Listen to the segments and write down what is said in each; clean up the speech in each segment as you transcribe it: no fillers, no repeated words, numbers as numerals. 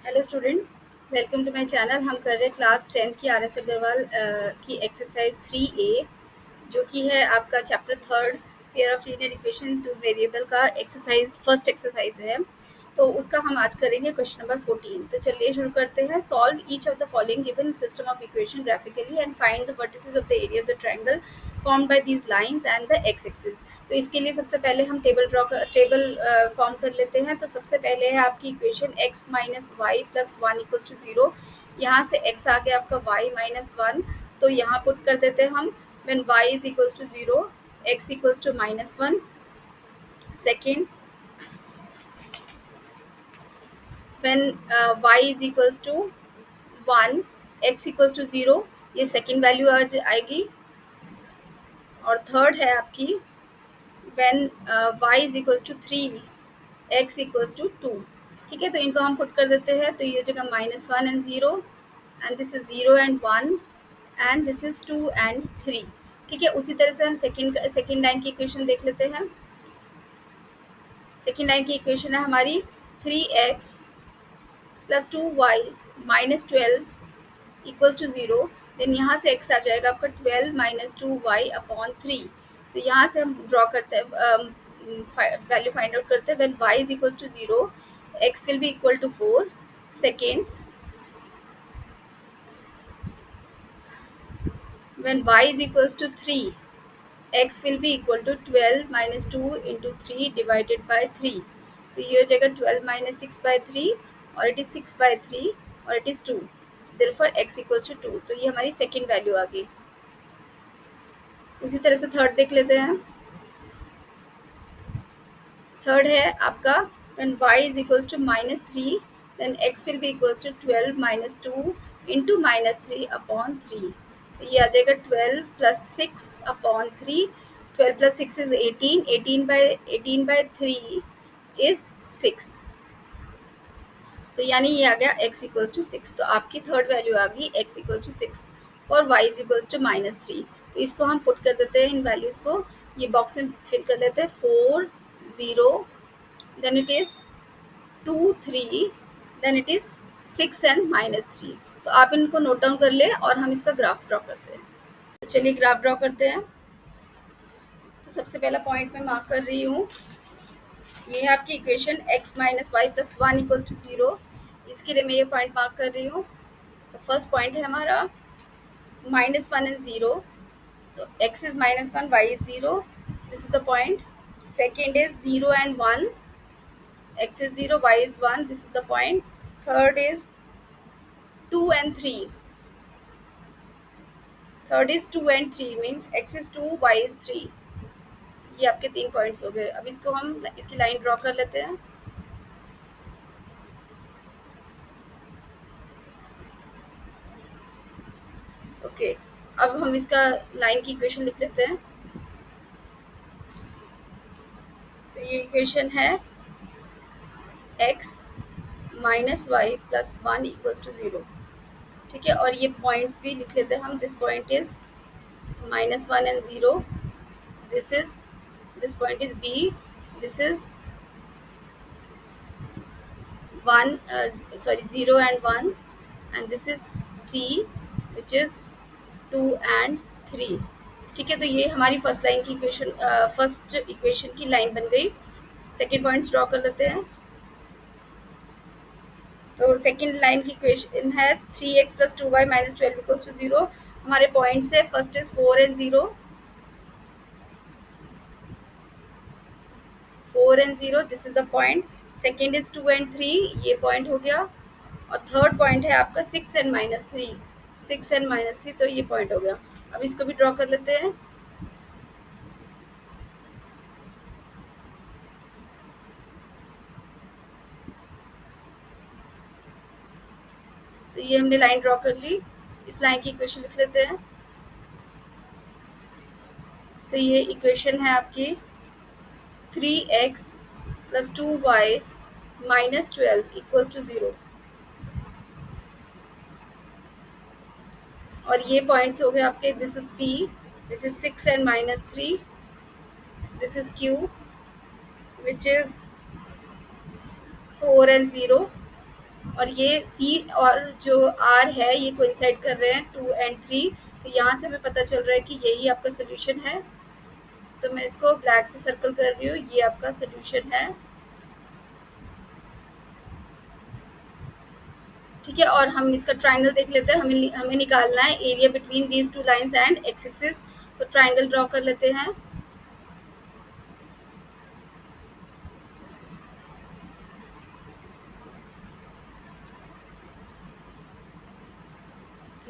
Hello students, welcome to my channel. हम कर रहे हैं क्लास 10 की आर एस अग्रवाल की एक्सरसाइज 3A, जो कि है आपका chapter third pair of linear equation two variable का एक्सरसाइज फर्स्ट एक्सरसाइज है। तो उसका हम आज करेंगे क्वेश्चन नंबर 14। तो चलिए शुरू करते हैं। Solve each of the following given system of equation graphically and find the vertices of the area of the triangle formed by these lines and the x axis. तो इसके लिए सबसे पहले हम टेबल फॉर्म कर लेते हैं। तो सबसे पहले है आपकी equation x minus y plus one equals to zero. यहाँ से x आ गया आपका y माइनस वन, तो यहाँ पुट कर देते हैं हम when y is equals to 0, x equals to minus 1. Second, when y is equals to 1, x equals to 0, ये सेकेंड वैल्यू आएगी। और थर्ड है आपकी when y is equals to 3, x equals to 2. ठीक है, तो इनको हम पुट कर देते हैं। तो ये हो जाएगा minus one and zero, and this is zero and one, and this is two and three. ठीक है, उसी तरह से हम सेकेंड लाइन की इक्वेशन देख लेते हैं। सेकेंड लाइन की इक्वेशन है हमारी 3x plus 2y minus 12 equals to zero. Then यहाँ से x आ जाएगा आपका 12 माइनस 2y अपॉन 3। तो यहाँ से हम ड्रॉ करते हैं, वैल्यू फाइंड आउट करते हैं। When y is equals to 0, x will be equal to 4। Second, when y is equals to 3, x will be equal to 12 minus 2 into 3 divided by 3. तो ये हो जाएगा 12 minus 6 by 3, और it is 6 by 3, और it is 2. Therefore x equals to 2. तो ये हमारी second value आ गई। उसी तरह से थर्ड देख लेते हैं। थर्ड है आपका when y is equals to minus 3, then x will be equals to 12 minus 2 into minus 3 upon 3. तो ये आ जाएगा 12 plus 6 upon 3. 12 plus 6 is 18. 18 by 3 is 6. तो यानी ये आ गया x इक्वल्स टू 6। तो आपकी थर्ड वैल्यू आ गई x equals to 6 for y is equals to minus 3। तो इसको हम पुट कर देते हैं, इन वैल्यूज़ को ये बॉक्स में फिल कर लेते हैं। 4 0, then it is 2 3, then it is 6 and minus 3। तो आप इनको नोट डाउन कर ले और हम इसका ग्राफ ड्रॉ करते हैं। तो चलिए ग्राफ ड्रॉ करते हैं। तो सबसे पहला पॉइंट मैं मार्क कर रही हूँ, ये है आपकी equation x minus y plus one equals to 0। इसके लिए मैं ये पॉइंट मार्क कर रही हूँ। तो फर्स्ट पॉइंट है हमारा माइनस वन एंड ज़ीरो। तो x is minus one, y is zero, this is the point. Second is zero and one, x is 0, y is 1, this is the point. Third is 2 and 3. Third is 2 and 3, means x is 2, y is 3. ये आपके तीन points हो गए। अब इसको हम इसकी line draw कर लेते हैं। ओके, अब हम इसका लाइन की इक्वेशन लिख लेते हैं। तो ये इक्वेशन है x minus y plus one equals to 0। ठीक है, और ये पॉइंट्स भी लिख लेते हैं हम। This point is minus one and 0, this point is b, this is 1 sorry 0 and 1, and this is c which is 2 and 3। ठीक है, तो ये हमारी फर्स्ट लाइन की इक्वेशन, फर्स्ट इक्वेशन की लाइन बन गई। सेकेंड पॉइंट्स ड्रॉ कर लेते हैं। तो सेकेंड लाइन की इक्वेशन है 3x plus 2y minus 12 equals to 0। हमारे पॉइंट्स है, first is 4 and 0, 4 and 0, this is the point. Second is 2 and 3, ये पॉइंट हो गया। और थर्ड पॉइंट है आपका 6 and माइनस 3, 6 and माइनस 3, तो ये पॉइंट हो गया। अब इसको भी ड्रॉ कर लेते हैं। तो ये हमने लाइन ड्रॉ कर ली। इस लाइन की इक्वेशन लिख लेते हैं। तो ये इक्वेशन है आपकी 3x plus 2y minus 12 equals to 0। और ये पॉइंट्स हो गए आपके, this is p which is 6 and minus 3, this is q which is 4 and 0, और ये सी और जो आर है ये कोइंसाइड कर रहे हैं 2 and 3, तो यहाँ से हमें पता चल रहा है कि यही आपका सोल्यूशन है। तो मैं इसको ब्लैक से सर्कल कर रही हूँ, ये आपका सोल्यूशन है। ठीक है, और हम इसका ट्राइंगल देख लेते हैं। हमें निकालना है area between these two lines and x axis. तो ट्राइंगल ड्रॉ कर लेते हैं।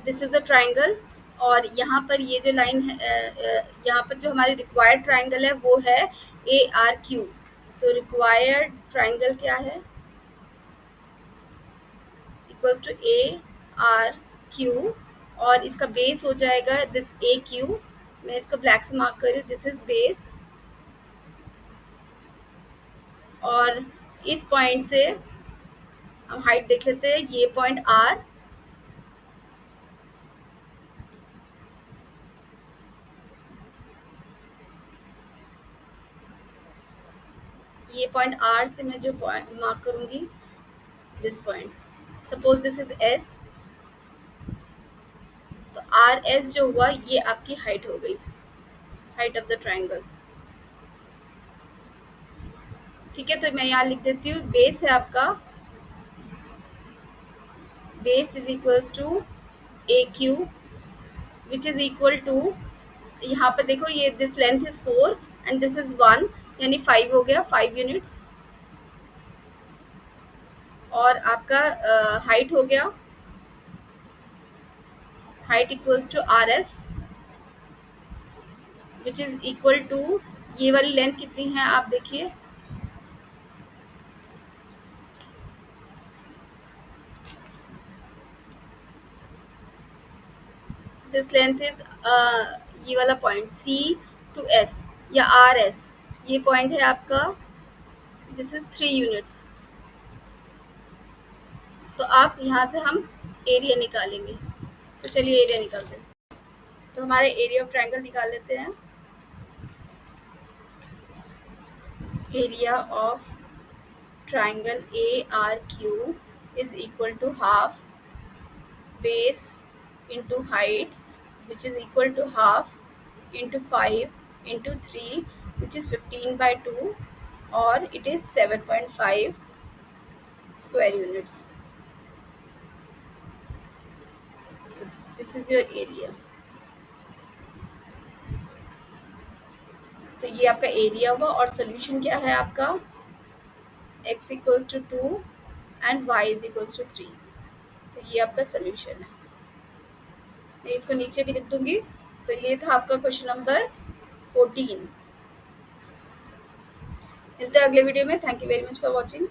दिस इज अ ट्राइंगल, और यहाँ पर ये जो लाइन है, यहाँ पर जो हमारी रिक्वायर्ड ट्राइंगल है वो है ए आर क्यू। तो रिक्वायर्ड ट्राइंगल क्या है, equals to A R Q, और इसका बेस हो जाएगा दिस ए क्यू। मैं इसको ब्लैक से मार्क कर रही हूँ, दिस इज बेस। और इस पॉइंट से हम हाइट देख लेते हैं, ये पॉइंट आर, ये पॉइंट आर से मैं जो पॉइंट मार्क करूंगी, this point, suppose this is S, तो आर एस जो हुआ ये आपकी हाइट हो गई, हाइट ऑफ द ट्राइंगल। ठीक है, तो मैं यहाँ लिख देती हूँ, बेस है आपका, base is equals to A Q which is equal to, यहाँ पर देखो ये this length is 4 and this is 1, यानी 5 हो गया, 5 यूनिट्स। और आपका हाइट हो गया, height equals to R S which is equal to, ये वाली लेंथ कितनी है आप देखिए, दिस लेंथ इज ये वाला पॉइंट सी टू एस या आर एस, ये पॉइंट है आपका, दिस इज 3 यूनिट्स। तो आप यहाँ से हम एरिया निकालेंगे। तो चलिए एरिया निकालते हैं। तो हमारे एरिया ऑफ ट्राइंगल निकाल लेते हैं। Area of triangle A R Q is equal to half base into height which is equal to half into 5 into 3 which is 15/2, और it is 7.5 square units. This is your area. तो ये आपका area हुआ, और solution क्या है आपका, x equals to 2 and y is equals to 3। तो ये आपका सोल्यूशन है। मैं इसको नीचे भी लिख दूंगी। तो ये था आपका क्वेश्चन नंबर 14। मिलते हैं अगले वीडियो में। Thank you very much for watching.